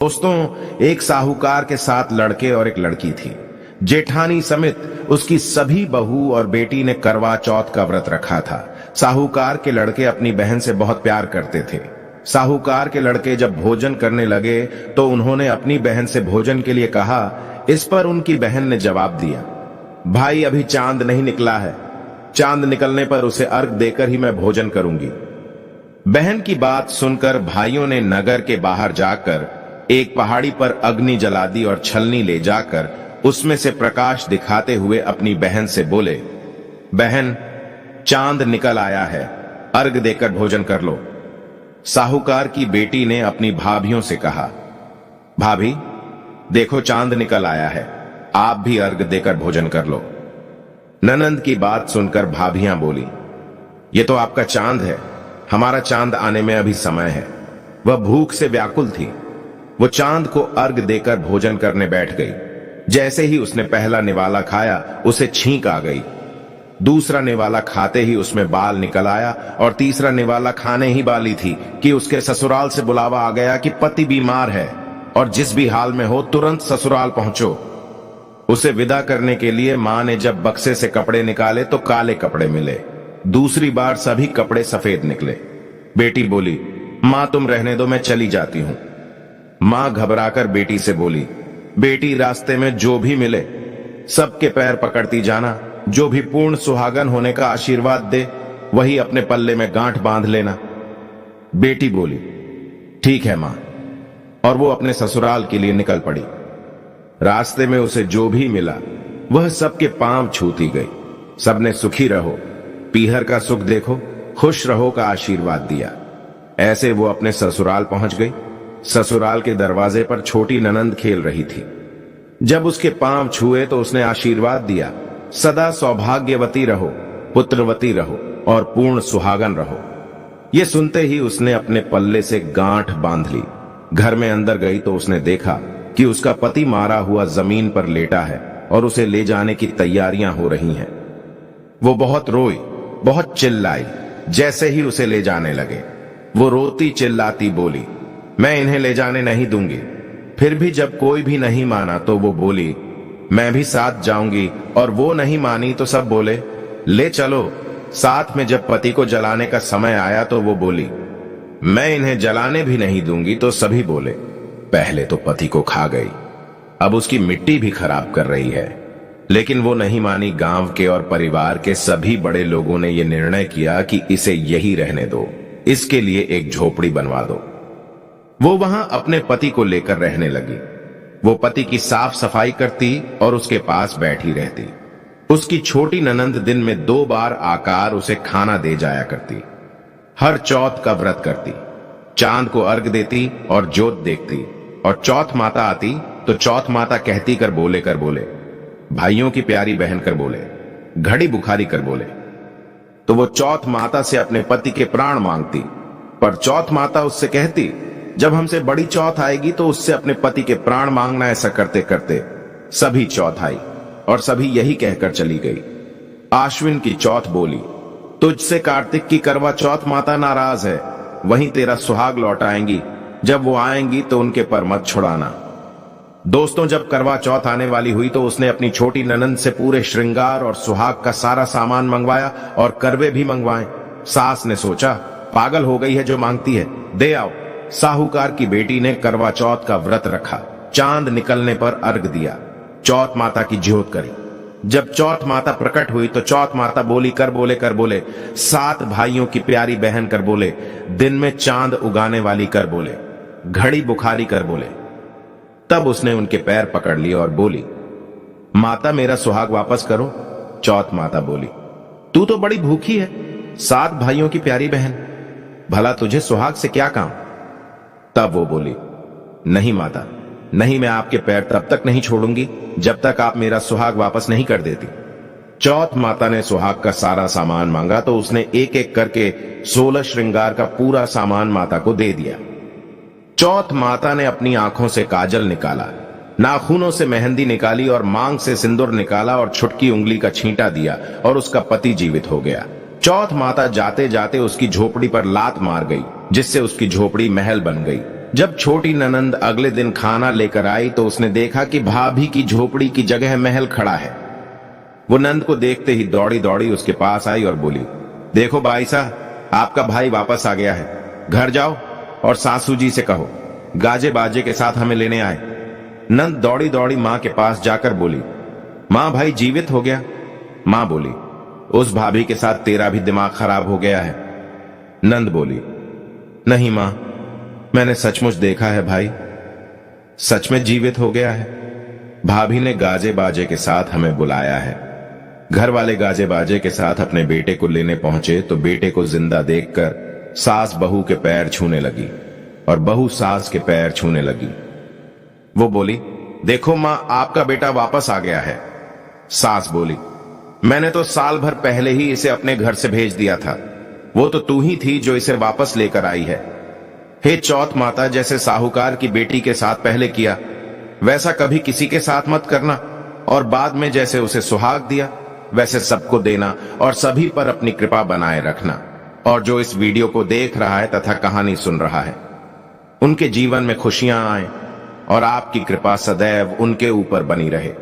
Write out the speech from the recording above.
दोस्तों, एक साहूकार के 7 लड़के और एक लड़की थी। जेठानी समेत उसकी सभी बहू और बेटी ने करवा चौथ का व्रत रखा था। साहूकार के लड़के अपनी बहन से बहुत प्यार करते थे। साहूकार के लड़के जब भोजन करने लगे तो उन्होंने अपनी बहन से भोजन के लिए कहा। इस पर उनकी बहन ने जवाब दिया, भाई अभी चांद नहीं निकला है, चांद निकलने पर उसे अर्घ देकर ही मैं भोजन करूंगी। बहन की बात सुनकर भाइयों ने नगर के बाहर जाकर एक पहाड़ी पर अग्नि जला दी और छलनी ले जाकर उसमें से प्रकाश दिखाते हुए अपनी बहन से बोले, बहन चांद निकल आया है, अर्घ देकर भोजन कर लो। साहूकार की बेटी ने अपनी भाभियों से कहा, भाभी देखो चांद निकल आया है, आप भी अर्घ देकर भोजन कर लो। ननंद की बात सुनकर भाभियां बोली, ये तो आपका चांद है, हमारा चांद आने में अभी समय है। वह भूख से व्याकुल थी। वो चांद को अर्घ देकर भोजन करने बैठ गई। जैसे ही उसने पहला निवाला खाया उसे छींक आ गई। दूसरा निवाला खाते ही उसमें बाल निकल आया और तीसरा निवाला खाने ही वाली थी कि उसके ससुराल से बुलावा आ गया कि पति बीमार है और जिस भी हाल में हो तुरंत ससुराल पहुंचो। उसे विदा करने के लिए मां ने जब बक्से से कपड़े निकाले तो काले कपड़े मिले। दूसरी बार सभी कपड़े सफेद निकले। बेटी बोली, मां तुम रहने दो, मैं चली जाती हूं। मां घबराकर बेटी से बोली, बेटी रास्ते में जो भी मिले सबके पैर पकड़ती जाना, जो भी पूर्ण सुहागन होने का आशीर्वाद दे वही अपने पल्ले में गांठ बांध लेना। बेटी बोली, ठीक है मां, और वो अपने ससुराल के लिए निकल पड़ी। रास्ते में उसे जो भी मिला वह सबके पांव छूती गई। सबने सुखी रहो, पीहर का सुख देखो, खुश रहो का आशीर्वाद दिया। ऐसे वो अपने ससुराल पहुंच गई। ससुराल के दरवाजे पर छोटी ननंद खेल रही थी। जब उसके पांव छुए तो उसने आशीर्वाद दिया, सदा सौभाग्यवती रहो, पुत्रवती रहो और पूर्ण सुहागन रहो। ये सुनते ही उसने अपने पल्ले से गांठ बांध ली। घर में अंदर गई तो उसने देखा कि उसका पति मारा हुआ जमीन पर लेटा है और उसे ले जाने की तैयारियां हो रही हैं। वो बहुत रोई, बहुत चिल्लाई। जैसे ही उसे ले जाने लगे वो रोती चिल्लाती बोली, मैं इन्हें ले जाने नहीं दूंगी। फिर भी जब कोई भी नहीं माना तो वो बोली, मैं भी साथ जाऊंगी, और वो नहीं मानी तो सब बोले, ले चलो साथ में। जब पति को जलाने का समय आया तो वो बोली, मैं इन्हें जलाने भी नहीं दूंगी, तो सभी बोले, पहले तो पति को खा गई, अब उसकी मिट्टी भी खराब कर रही है। लेकिन वो नहीं मानी। गांव के और परिवार के सभी बड़े लोगों ने यह निर्णय किया कि इसे यही रहने दो, इसके लिए एक झोपड़ी बनवा दो। वो वहां अपने पति को लेकर रहने लगी। वो पति की साफ सफाई करती और उसके पास बैठी रहती। उसकी छोटी ननंद दिन में 2 बार आकर उसे खाना दे जाया करती। हर चौथ का व्रत करती, चांद को अर्घ देती और जोत देखती, और चौथ माता आती तो चौथ माता कहती कर बोले, भाइयों की प्यारी बहन कर बोले, घड़ी बुखारी कर बोले। तो वो चौथ माता से अपने पति के प्राण मांगती, पर चौथ माता उससे कहती, जब हमसे बड़ी चौथ आएगी तो उससे अपने पति के प्राण मांगना। ऐसा करते करते सभी चौथ आई और सभी यही कहकर चली गई। आश्विन की चौथ बोली, तुझसे कार्तिक की करवा चौथ माता नाराज है, वहीं तेरा सुहाग लौट आएंगी। जब वो आएंगी तो उनके पर मत छुड़ाना। दोस्तों, जब करवा चौथ आने वाली हुई तो उसने अपनी छोटी ननंद से पूरे श्रृंगार और सुहाग का सारा सामान मंगवाया और करवे भी मंगवाए। सास ने सोचा, पागल हो गई है जो मांगती है, दे आओ। साहूकार की बेटी ने करवा चौथ का व्रत रखा। चांद निकलने पर अर्घ दिया, चौथ माता की ज्योत करी। जब चौथ माता प्रकट हुई तो चौथ माता बोली, कर बोले, 7 भाइयों की प्यारी बहन कर बोले, दिन में चांद उगाने वाली कर बोले, घड़ी बुखारी कर बोले। तब उसने उनके पैर पकड़ लिए और बोली, माता मेरा सुहाग वापस करो। चौथ माता बोली, तू तो बड़ी भूखी है, 7 भाइयों की प्यारी बहन, भला तुझे सुहाग से क्या काम। तब वो बोली, नहीं माता, नहीं, मैं आपके पैर तब तक नहीं छोड़ूंगी जब तक आप मेरा सुहाग वापस नहीं कर देती। चौथ माता ने सुहाग का सारा सामान मांगा तो उसने एक एक करके 16 श्रृंगार का पूरा सामान माता को दे दिया। चौथ माता ने अपनी आंखों से काजल निकाला, नाखूनों से मेहंदी निकाली और मांग से सिंदूर निकाला और छुटकी उंगली का छींटा दिया और उसका पति जीवित हो गया। चौथ माता जाते जाते उसकी झोपड़ी पर लात मार गई, जिससे उसकी झोपड़ी महल बन गई। जब छोटी ननंद अगले दिन खाना लेकर आई तो उसने देखा कि भाभी की झोपड़ी की जगह महल खड़ा है। वो नंद को देखते ही दौड़ी दौड़ी उसके पास आई और बोली, देखो भाई साहब, आपका भाई वापस आ गया है। घर जाओ और सासू जी से कहो गाजे बाजे के साथ हमें लेने आए। नंद दौड़ी दौड़ी मां के पास जाकर बोली, मां भाई जीवित हो गया। मां बोली, उस भाभी के साथ तेरा भी दिमाग खराब हो गया है। नंद बोली, नहीं मां, मैंने सचमुच देखा है भाई, सच में जीवित हो गया है। भाभी ने गाजे बाजे के साथ हमें बुलाया है। घर वाले गाजे बाजे के साथ अपने बेटे को लेने पहुंचे तो बेटे को जिंदा देखकर सास बहू के पैर छूने लगी और बहू सास के पैर छूने लगी। वो बोली, देखो मां, आपका बेटा वापस आ गया है। सास बोली, मैंने तो साल भर पहले ही इसे अपने घर से भेज दिया था। वो तो तू ही थी जो इसे वापस लेकर आई है। हे चौथ माता, जैसे साहूकार की बेटी के साथ पहले किया वैसा कभी किसी के साथ मत करना, और बाद में जैसे उसे सुहाग दिया वैसे सबको देना और सभी पर अपनी कृपा बनाए रखना। और जो इस वीडियो को देख रहा है तथा कहानी सुन रहा है, उनके जीवन में खुशियां आए और आपकी कृपा सदैव उनके ऊपर बनी रहे।